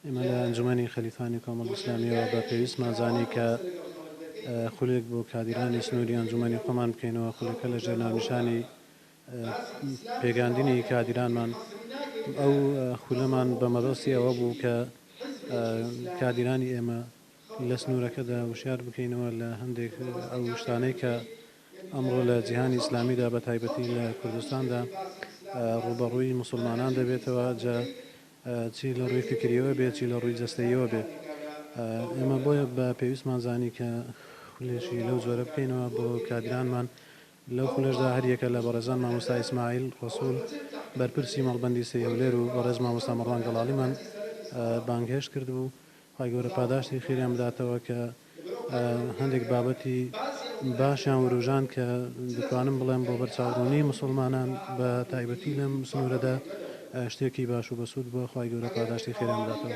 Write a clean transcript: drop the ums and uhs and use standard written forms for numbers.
ئێمە لە ئەنجومەنی خەلیفانی کۆمەڵ ئیسلامیەوە بە پێویستمان زانی کە خولێک بۆ کادیرانی سنووری ئەنجومەنی خۆمان بکەینەوە. خولەکە لە ژێر ناونیشانی پێگاندنی کادیرانمان ئەو خولەمان بە مەبەستی ئەوە بوو کە کادیرانی ئێمە لە سنوورەکەدا وشار بکەینەوە لە هەندێک ئەو شتانەی کە ئەمڕۆ لە جیهانی ئیسلامیدا بە تایبەتی لە کوردستاندا ڕوبەڕووی موسڵمانان دەبێتەوە، جا چی لە ڕووی فکریەوە بێت چی لە ڕووی جەستەییەوە بێت. ئێمە بۆیە بە پێویستمان زانی کە خولێشی لەو جۆرە بکەینەوە بۆ کادرانمان. لەو خولەشدا هەریەکە لە بەڕێزان مامۆستا ئیسماعیل ڕەسوول بەرپرسی مەڵبەندی سێهەولێر و بەڕێز مامۆستا مەڕوان گەڵاڵیمان بانگهێشت کرد بوو. خی گەورە پاداشتی خێریان بداتەوە کە هەندێک بابەتی باشیان وروژان کە دەتوانم بڵێم بۆ بەرچاوڕوونی موسڵمانان بە تایبەتی لەم سنوورەدا شتێکی باش و بەسوود بووە. خی گەورە پاداشتی خێریان بداتەوە.